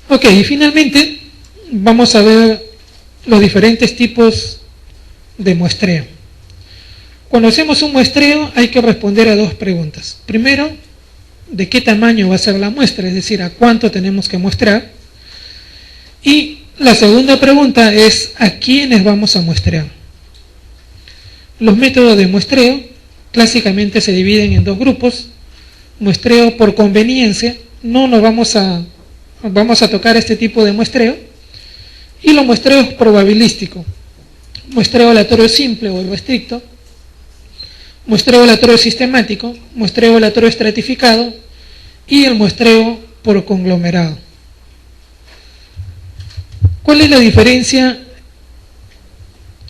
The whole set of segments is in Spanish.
Ok, y finalmente vamos a ver los diferentes tipos de muestreo. Cuando hacemos un muestreo hay que responder a dos preguntas. Primero, ¿de qué tamaño va a ser la muestra? Es decir, ¿a cuánto tenemos que muestrar? Y la segunda pregunta es, ¿a quiénes vamos a muestrear? Los métodos de muestreo clásicamente se dividen en dos grupos. Muestreo por conveniencia, no nos vamos a tocar este tipo de muestreo, y los muestreos probabilísticos, muestreo aleatorio simple o estricto, muestreo aleatorio sistemático, muestreo aleatorio estratificado y el muestreo por conglomerado. ¿Cuál es la diferencia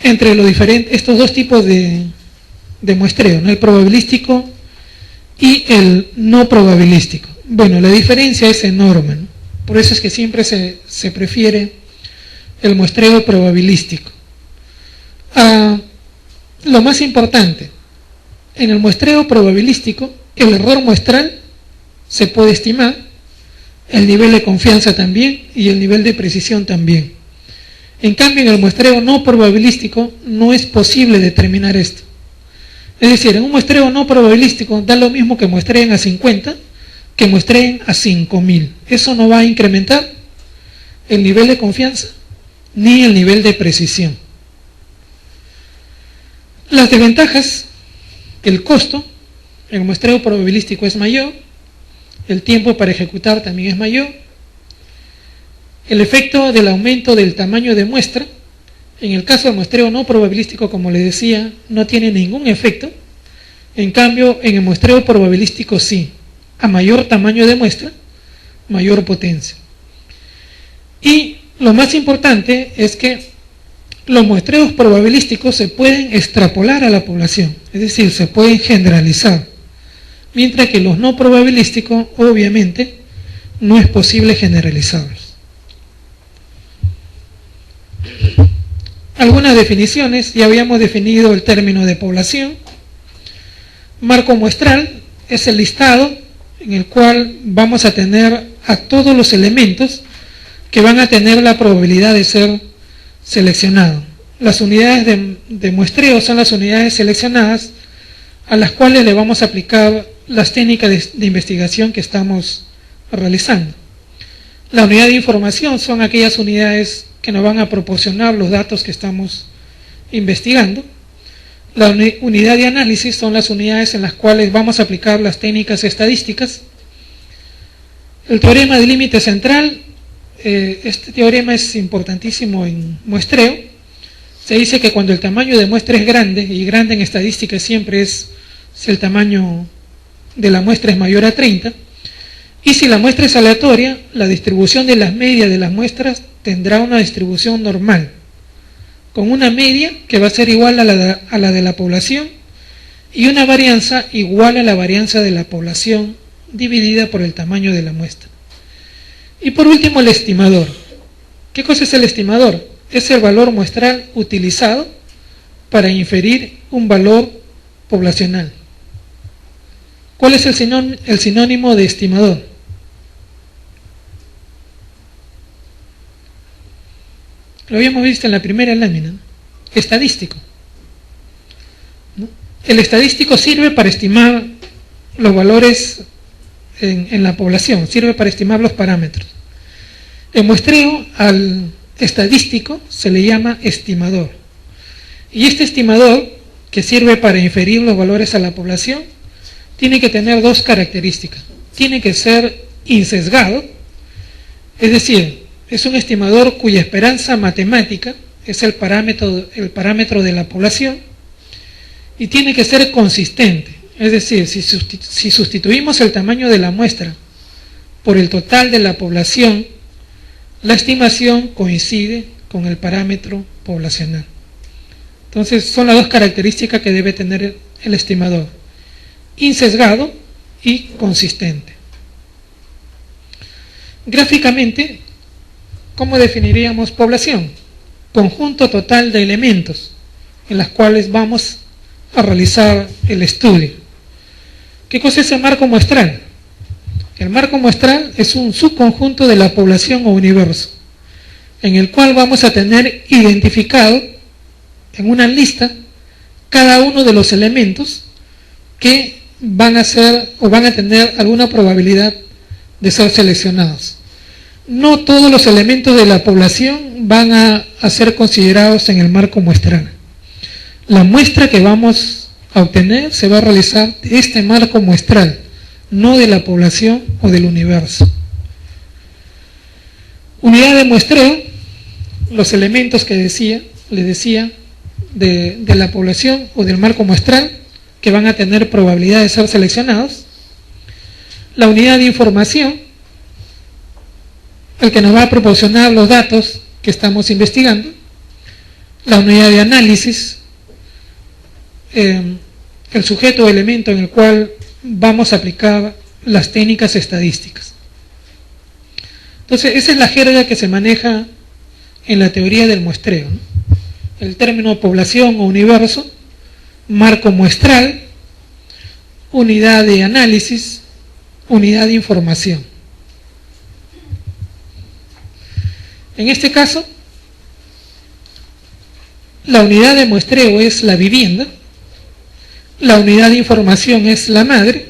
entre estos dos tipos de muestreo, ¿no? El probabilístico y el no probabilístico? Bueno, la diferencia es enorme, ¿no? Por eso es que siempre se prefiere el muestreo probabilístico. Lo más importante, en el muestreo probabilístico, el error muestral se puede estimar, el nivel de confianza también y el nivel de precisión también. En cambio, en el muestreo no probabilístico no es posible determinar esto. Es decir, en un muestreo no probabilístico da lo mismo que muestreen a 50 que muestreen a 5000. Eso no va a incrementar el nivel de confianza ni el nivel de precisión. Las desventajas, el costo, el muestreo probabilístico es mayor, el tiempo para ejecutar también es mayor, el efecto del aumento del tamaño de muestra, en el caso del muestreo no probabilístico, como les decía, no tiene ningún efecto. En cambio, en el muestreo probabilístico sí, a mayor tamaño de muestra, mayor potencia. Y lo más importante es que los muestreos probabilísticos se pueden extrapolar a la población, es decir, se pueden generalizar, mientras que los no probabilísticos, obviamente, no es posible generalizarlos. Algunas definiciones, ya habíamos definido el término de población. Marco muestral es el listado en el cual vamos a tener a todos los elementos que van a tener la probabilidad de ser seleccionados. Las unidades de muestreo son las unidades seleccionadas a las cuales le vamos a aplicar las técnicas de investigación que estamos realizando. La unidad de información son aquellas unidades que nos van a proporcionar los datos que estamos investigando. La unidad de análisis son las unidades en las cuales vamos a aplicar las técnicas estadísticas. El teorema de límite central, este teorema es importantísimo en muestreo. Se dice que cuando el tamaño de muestra es grande, y grande en estadística siempre es si el tamaño de la muestra es mayor a 30, y si la muestra es aleatoria, la distribución de las medias de las muestras tendrá una distribución normal, con una media que va a ser igual a la de la población y una varianza igual a la varianza de la población dividida por el tamaño de la muestra. Y por último, el estimador. ¿Qué cosa es el estimador? Es el valor muestral utilizado para inferir un valor poblacional. ¿Cuál es el sinónimo de estimador? Lo habíamos visto en la primera lámina, ¿no? Estadístico, ¿no? El estadístico sirve para estimar los valores en la población, sirve para estimar los parámetros. El muestreo al estadístico se le llama estimador. Y este estimador, que sirve para inferir los valores a la población, tiene que tener dos características. Tiene que ser insesgado, es decir, es un estimador cuya esperanza matemática es el parámetro de la población, y tiene que ser consistente, es decir, si sustituimos el tamaño de la muestra por el total de la población, la estimación coincide con el parámetro poblacional. Entonces son las dos características que debe tener el estimador: insesgado y consistente. Gráficamente, ¿cómo definiríamos población? Conjunto total de elementos en los cuales vamos a realizar el estudio. ¿Qué cosa es el marco muestral? El marco muestral es un subconjunto de la población o universo, en el cual vamos a tener identificado en una lista cada uno de los elementos que van a ser o van a tener alguna probabilidad de ser seleccionados. No todos los elementos de la población van a ser considerados en el marco muestral. La muestra que vamos a obtener se va a realizar de este marco muestral, no de la población o del universo. Unidad de muestreo, los elementos que les decía, de la población o del marco muestral, que van a tener probabilidad de ser seleccionados. La unidad de información, el que nos va a proporcionar los datos que estamos investigando. La unidad de análisis, el sujeto o elemento en el cual vamos a aplicar las técnicas estadísticas. Entonces, esa es la jerga que se maneja en la teoría del muestreo, ¿no? El término población o universo, marco muestral, unidad de análisis, unidad de información. En este caso, la unidad de muestreo es la vivienda, la unidad de información es la madre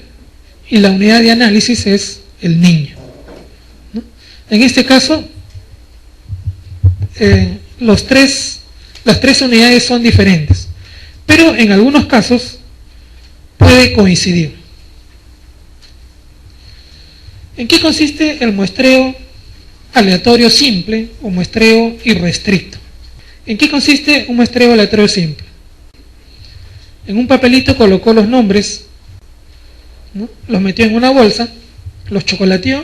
y la unidad de análisis es el niño, ¿no? En este caso, las tres unidades son diferentes, pero en algunos casos puede coincidir. ¿En qué consiste el muestreo aleatorio simple o muestreo irrestricto? ¿En qué consiste un muestreo aleatorio simple? En un papelito colocó los nombres, ¿no? Los metió en una bolsa, los chocolateó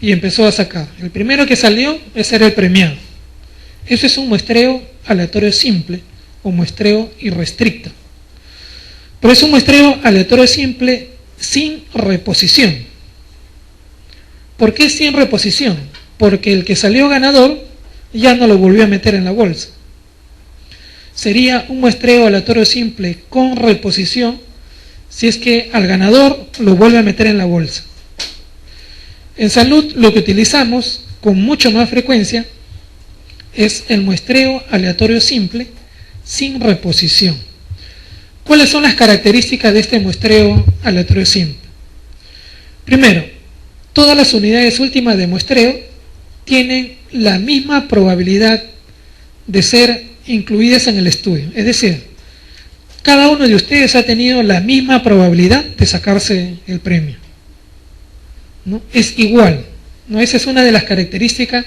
y empezó a sacar. El primero que salió, ese era el premiado. Eso es un muestreo aleatorio simple o muestreo irrestricto. Pero es un muestreo aleatorio simple sin reposición. ¿Por qué sin reposición? Porque el que salió ganador ya no lo volvió a meter en la bolsa. Sería un muestreo aleatorio simple con reposición si es que al ganador lo vuelve a meter en la bolsa. En salud lo que utilizamos con mucho más frecuencia es el muestreo aleatorio simple sin reposición. ¿Cuáles son las características de este muestreo aleatorio simple? Primero, todas las unidades últimas de muestreo tienen la misma probabilidad de ser incluidas en el estudio. Es decir, cada uno de ustedes ha tenido la misma probabilidad de sacarse el premio, ¿no? Es igual, ¿no? Esa es una de las características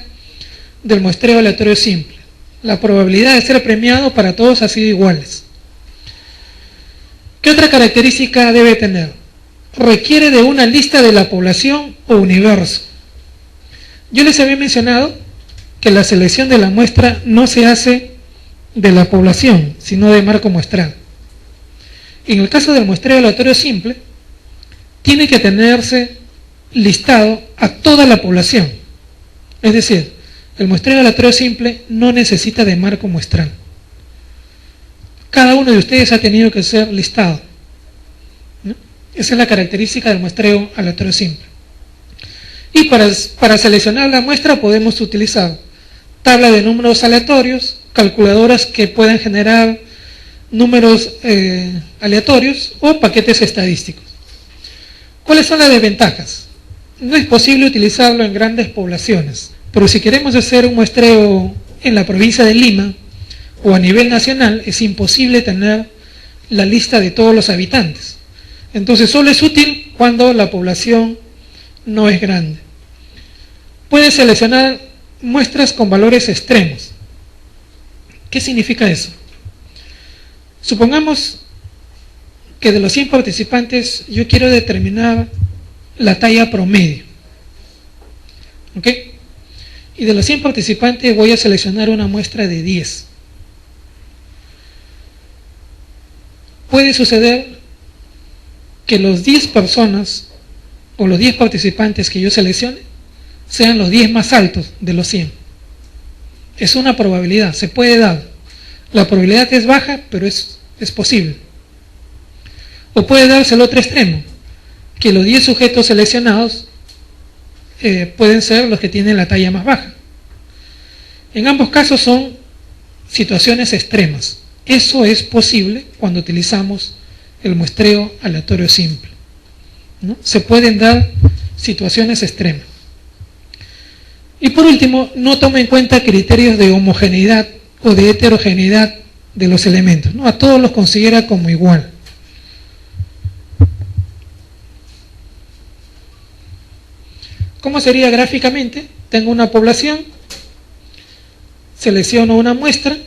del muestreo aleatorio simple. La probabilidad de ser premiado para todos ha sido iguales. ¿Qué otra característica debe tener? Requiere de una lista de la población o universo. Yo les había mencionado que la selección de la muestra no se hace de la población, sino de marco muestral. En el caso del muestreo aleatorio simple, tiene que tenerse listado a toda la población. Es decir, el muestreo aleatorio simple no necesita de marco muestral. Cada uno de ustedes ha tenido que ser listado, ¿no? Esa es la característica del muestreo aleatorio simple. Y para seleccionar la muestra podemos utilizar tabla de números aleatorios, calculadoras que puedan generar números aleatorios o paquetes estadísticos. ¿Cuáles son las desventajas? No es posible utilizarlo en grandes poblaciones, pero si queremos hacer un muestreo en la provincia de Lima o a nivel nacional, es imposible tener la lista de todos los habitantes. Entonces solo es útil cuando la población no es grande. Puede seleccionar muestras con valores extremos. ¿Qué significa eso? Supongamos que de los 100 participantes yo quiero determinar la talla promedio, ¿ok? Y de los 100 participantes voy a seleccionar una muestra de 10. Puede suceder que los 10 personas o los 10 participantes que yo seleccione sean los 10 más altos de los 100. Es una probabilidad, se puede dar. La probabilidad es baja, pero es posible. O puede darse el otro extremo, que los 10 sujetos seleccionados pueden ser los que tienen la talla más baja. En ambos casos son situaciones extremas. Eso es posible cuando utilizamos el muestreo aleatorio simple, ¿no? Se pueden dar situaciones extremas. Y por último, no toma en cuenta criterios de homogeneidad o de heterogeneidad de los elementos, ¿no? A todos los considera como igual. ¿Cómo sería gráficamente? Tengo una población, selecciono una muestra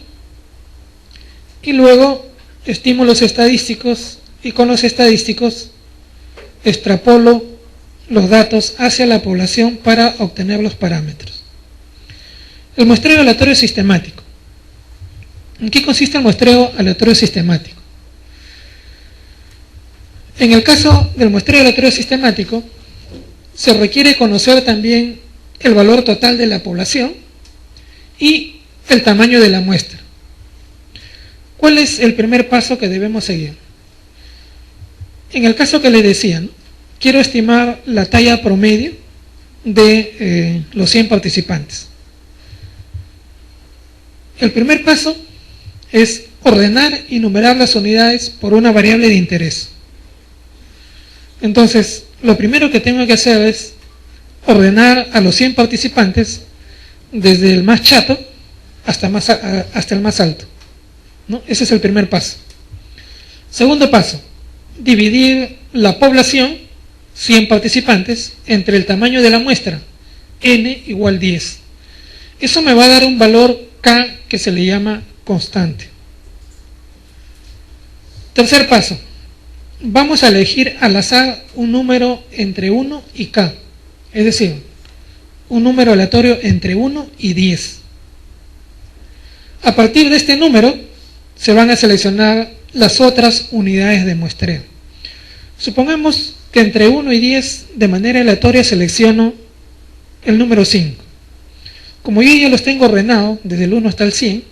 y luego estimo los estadísticos y con los estadísticos extrapolo los datos hacia la población para obtener los parámetros. El muestreo aleatorio sistemático. ¿En qué consiste el muestreo aleatorio sistemático? En el caso del muestreo aleatorio sistemático, se requiere conocer también el valor total de la población y el tamaño de la muestra. ¿Cuál es el primer paso que debemos seguir? En el caso que les decía, ¿no? Quiero estimar la talla promedio de los 100 participantes. El primer paso es ordenar y numerar las unidades por una variable de interés. Entonces, lo primero que tengo que hacer es ordenar a los 100 participantes desde el más chato hasta el más alto, ¿no? Ese es el primer paso. Segundo paso, dividir la población, 100 participantes, entre el tamaño de la muestra, n igual 10. Eso me va a dar un valor k que se le llama constante. Tercer paso, vamos a elegir al azar un número entre 1 y k, es decir, un número aleatorio entre 1 y 10. A partir de este número se van a seleccionar las otras unidades de muestreo. Supongamos que entre 1 y 10 de manera aleatoria selecciono el número 5. Como yo ya los tengo ordenados desde el 1 hasta el 100,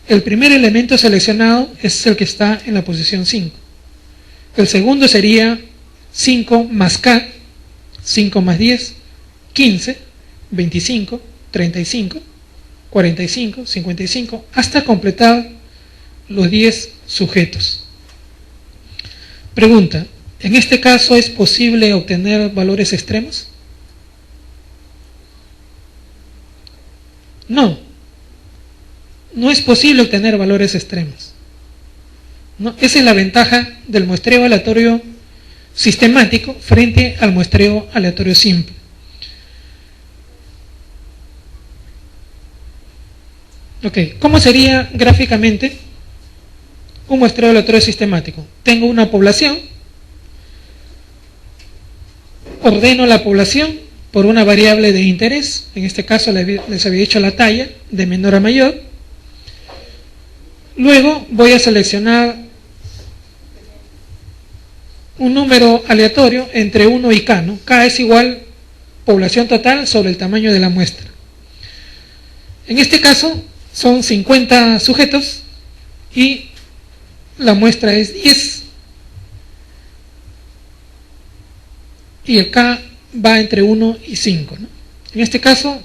el primer elemento seleccionado es el que está en la posición 5. El segundo sería 5 más k, 5 más 10, 15, 25, 35, 45, 55, hasta completar los 10 sujetos. Pregunta, ¿en este caso es posible obtener valores extremos? No, no es posible obtener valores extremos, ¿no? Esa es la ventaja del muestreo aleatorio sistemático frente al muestreo aleatorio simple. Ok, ¿cómo sería gráficamente un muestreo aleatorio sistemático? Tengo una población, ordeno la población por una variable de interés, en este caso les había dicho la talla, de menor a mayor. Luego voy a seleccionar un número aleatorio entre 1 y k, ¿no? K es igual población total sobre el tamaño de la muestra. En este caso son 50 sujetos y la muestra es 10 y el k va entre 1 y 5, ¿no? En este caso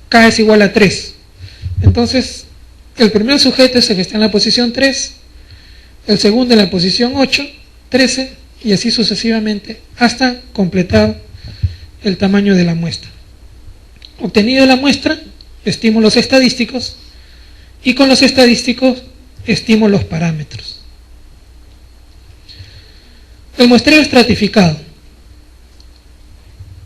k es igual a 3. Entonces el primer sujeto es el que está en la posición 3, el segundo en la posición 8, 13 y así sucesivamente hasta completar el tamaño de la muestra. Obtenido la muestra, estimo los estadísticos y con los estadísticos estimo los parámetros. El muestreo estratificado.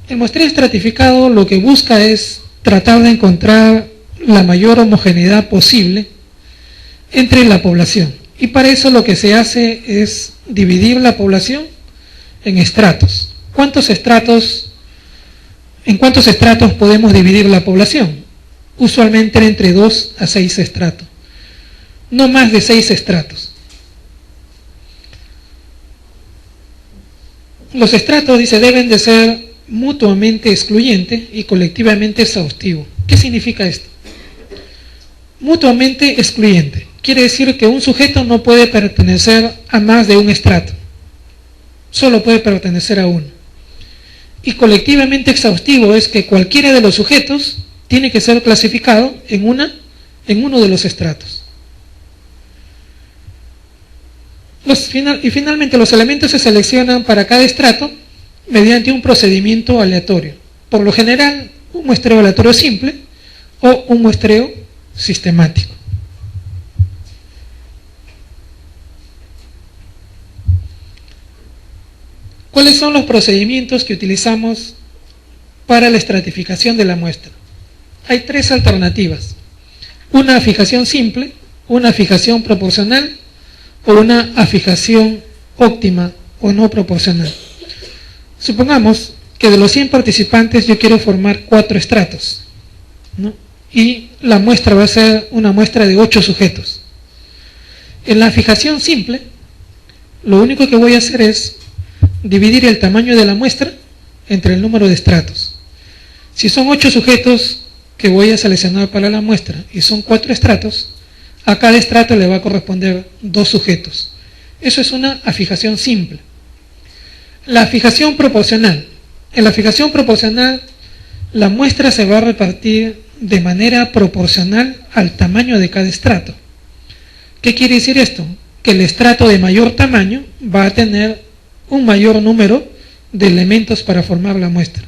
El muestreo estratificado lo que busca es tratar de encontrar la mayor homogeneidad posible entre la población. Y para eso lo que se hace es dividir la población en estratos. ¿En cuántos estratos podemos dividir la población? Usualmente entre 2 a 6 estratos. No más de 6 estratos. Los estratos, dice, deben de ser mutuamente excluyentes y colectivamente exhaustivos. ¿Qué significa esto? Mutuamente excluyente. Quiere decir que un sujeto no puede pertenecer a más de un estrato. Solo puede pertenecer a uno. Y colectivamente exhaustivo es que cualquiera de los sujetos tiene que ser clasificado en uno de los estratos. Y finalmente los elementos se seleccionan para cada estrato mediante un procedimiento aleatorio. Por lo general, un muestreo aleatorio simple o un muestreo sistemático. ¿Cuáles son los procedimientos que utilizamos para la estratificación de la muestra? Hay tres alternativas: una fijación simple, una fijación proporcional o una afijación óptima o no proporcional. Supongamos que de los 100 participantes yo quiero formar 4 estratos, ¿no? Y la muestra va a ser una muestra de 8 sujetos. En la fijación simple, lo único que voy a hacer es dividir el tamaño de la muestra entre el número de estratos. Si son 8 sujetos que voy a seleccionar para la muestra y son 4 estratos, a cada estrato le va a corresponder 2 sujetos. Eso es una afijación simple. La fijación proporcional. En la fijación proporcional, la muestra se va a repartir de manera proporcional al tamaño de cada estrato. ¿Qué quiere decir esto? Que el estrato de mayor tamaño va a tener un mayor número de elementos para formar la muestra.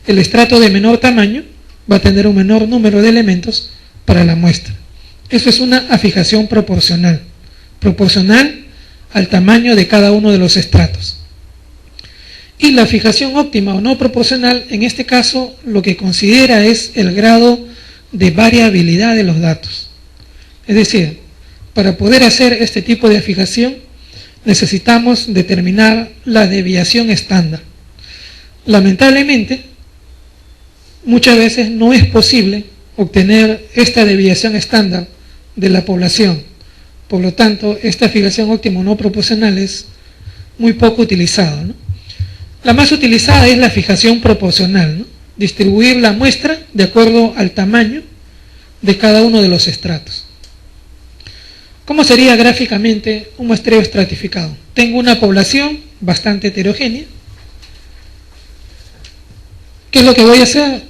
El estrato de menor tamaño va a tener un menor número de elementos para la muestra. Eso es una afijación proporcional, proporcional al tamaño de cada uno de los estratos. Y la fijación óptima o no proporcional, en este caso, lo que considera es el grado de variabilidad de los datos. Es decir, para poder hacer este tipo de fijación, necesitamos determinar la desviación estándar. Lamentablemente, muchas veces no es posible obtener esta desviación estándar de la población. Por lo tanto, esta fijación óptima o no proporcional es muy poco utilizada, ¿no? La más utilizada es la fijación proporcional, ¿no? Distribuir la muestra de acuerdo al tamaño de cada uno de los estratos. ¿Cómo sería gráficamente un muestreo estratificado? Tengo una población bastante heterogénea. ¿Qué es lo que voy a hacer?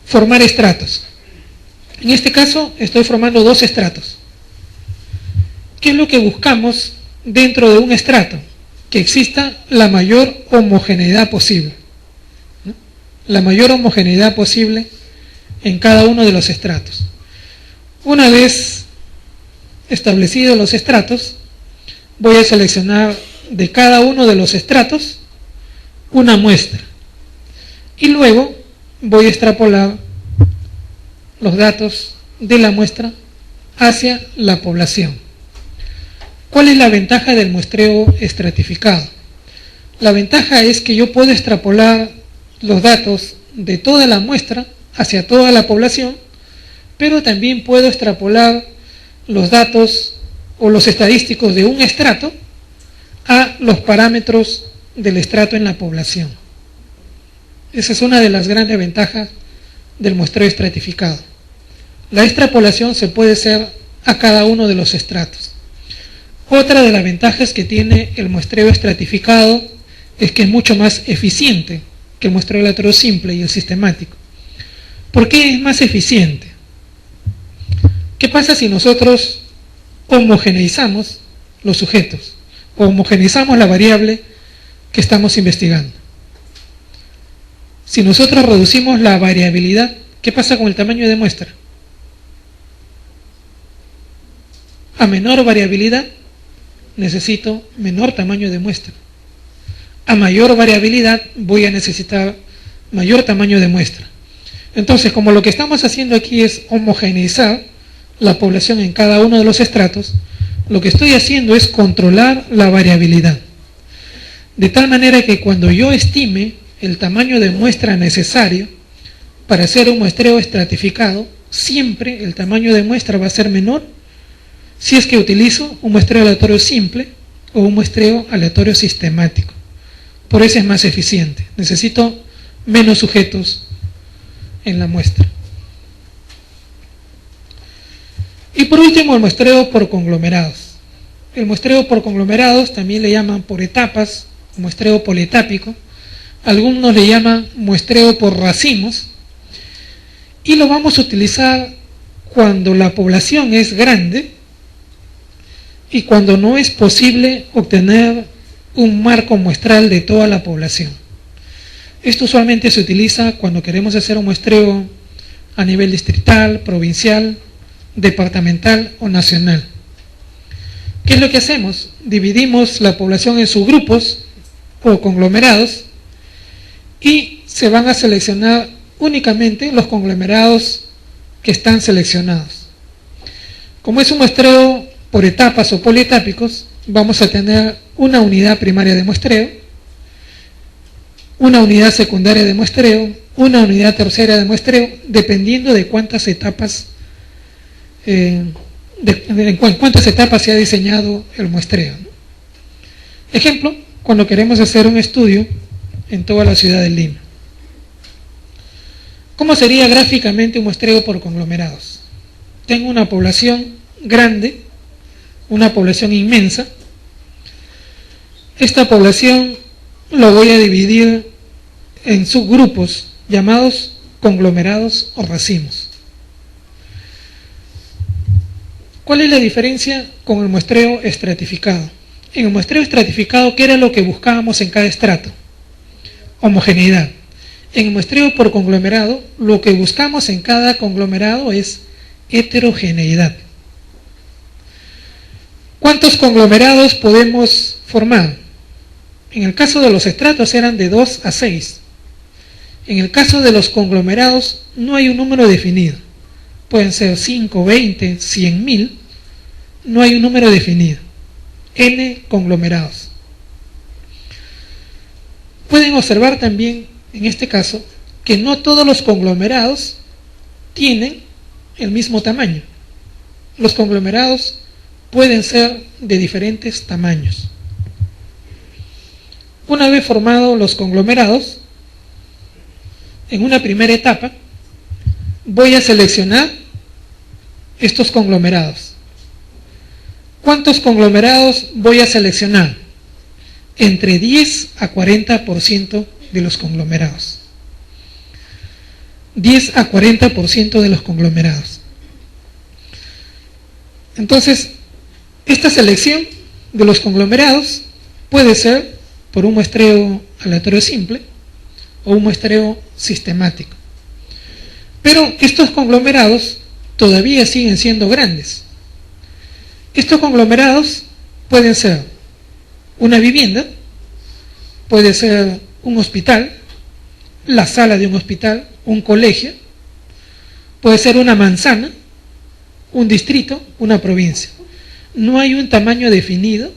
Formar estratos. En este caso estoy formando 2 estratos. ¿Qué es lo que buscamos dentro de un estrato? Que exista la mayor homogeneidad posible, ¿no? La mayor homogeneidad posible en cada uno de los estratos. Una vez establecidos los estratos, voy a seleccionar de cada uno de los estratos una muestra y luego voy a extrapolar los datos de la muestra hacia la población. ¿Cuál es la ventaja del muestreo estratificado? La ventaja es que yo puedo extrapolar los datos de toda la muestra hacia toda la población, pero también puedo extrapolar los datos o los estadísticos de un estrato a los parámetros del estrato en la población. Esa es una de las grandes ventajas del muestreo estratificado. La extrapolación se puede hacer a cada uno de los estratos. Otra de las ventajas que tiene el muestreo estratificado es que es mucho más eficiente que el muestreo aleatorio simple y el sistemático. ¿Por qué es más eficiente? ¿Qué pasa si nosotros homogeneizamos los sujetos o homogeneizamos la variable que estamos investigando? Si nosotros reducimos la variabilidad, ¿qué pasa con el tamaño de muestra? A menor variabilidad, necesito menor tamaño de muestra. A mayor variabilidad, voy a necesitar mayor tamaño de muestra. Entonces, como lo que estamos haciendo aquí es homogeneizar la población en cada uno de los estratos, lo que estoy haciendo es controlar la variabilidad. De tal manera que cuando yo estime el tamaño de muestra necesario para hacer un muestreo estratificado, siempre el tamaño de muestra va a ser menor si es que utilizo un muestreo aleatorio simple o un muestreo aleatorio sistemático. Por eso es más eficiente. Necesito menos sujetos en la muestra. Y por último, el muestreo por conglomerados. El muestreo por conglomerados también le llaman por etapas, muestreo polietápico. algunos le llaman muestreo por racimos, y lo vamos a utilizar cuando la población es grande y cuando no es posible obtener un marco muestral de toda la población. Esto usualmente se utiliza cuando queremos hacer un muestreo a nivel distrital, provincial, departamental o nacional. ¿Qué es lo que hacemos? Dividimos la población en subgrupos o conglomerados y se van a seleccionar únicamente los conglomerados que están seleccionados. Como es un muestreo por etapas o polietápicos, vamos a tener una unidad primaria de muestreo, una unidad secundaria de muestreo, una unidad terciaria de muestreo, dependiendo de cuántas etapas cuántas etapas se ha diseñado el muestreo. Ejemplo, cuando queremos hacer un estudio en toda la ciudad de Lima. ¿Cómo sería gráficamente un muestreo por conglomerados? Tengo una población grande, una población inmensa. Esta población lo voy a dividir en subgrupos llamados conglomerados o racimos. ¿Cuál es la diferencia con el muestreo estratificado? En el muestreo estratificado, ¿qué era lo que buscábamos en cada estrato? Homogeneidad. En el muestreo por conglomerado, lo que buscamos en cada conglomerado es heterogeneidad. ¿Cuántos conglomerados podemos formar? En el caso de los estratos eran de 2 a 6. En el caso de los conglomerados no hay un número definido. Pueden ser 5, 20, 100.000. No hay un número definido. N conglomerados. Pueden observar también, en este caso, que no todos los conglomerados tienen el mismo tamaño. Los conglomerados pueden ser de diferentes tamaños. Una vez formados los conglomerados, en una primera etapa, voy a seleccionar estos conglomerados. ¿Cuántos conglomerados voy a seleccionar? Entre 10 a 40% de los conglomerados. 10 a 40% de los conglomerados. Entonces, esta selección de los conglomerados puede ser por un muestreo aleatorio simple o un muestreo sistemático. Pero estos conglomerados todavía siguen siendo grandes. Estos conglomerados pueden ser una vivienda, puede ser un hospital, la sala de un hospital, un colegio, puede ser una manzana, un distrito, una provincia. No hay un tamaño definido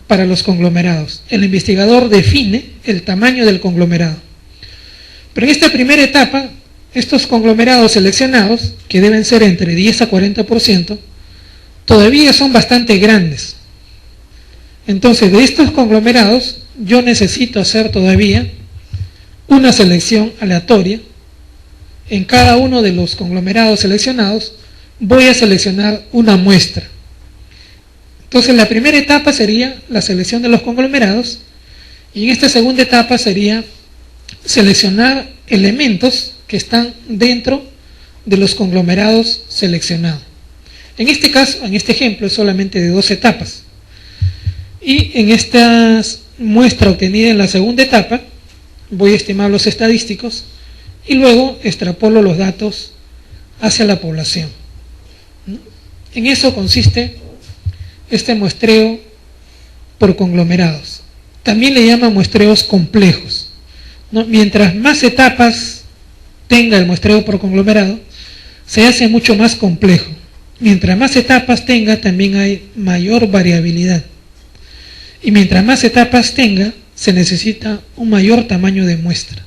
para los conglomerados. El investigador define el tamaño del conglomerado. Pero en esta primera etapa, estos conglomerados seleccionados, que deben ser entre 10 a 40%, todavía son bastante grandes. Entonces, de estos conglomerados, yo necesito hacer todavía una selección aleatoria. En cada uno de los conglomerados seleccionados, voy a seleccionar una muestra. Entonces, la primera etapa sería la selección de los conglomerados, y en esta segunda etapa sería seleccionar elementos que están dentro de los conglomerados seleccionados. En este caso, en este ejemplo, es solamente de 2 etapas. Y en esta muestra obtenida en la segunda etapa, voy a estimar los estadísticos y luego extrapolo los datos hacia la población. En eso consiste este muestreo por conglomerados. También le llaman muestreos complejos, ¿no? Mientras más etapas tenga el muestreo por conglomerado, se hace mucho más complejo. Mientras más etapas tenga, también hay mayor variabilidad. Y mientras más etapas tenga, se necesita un mayor tamaño de muestra.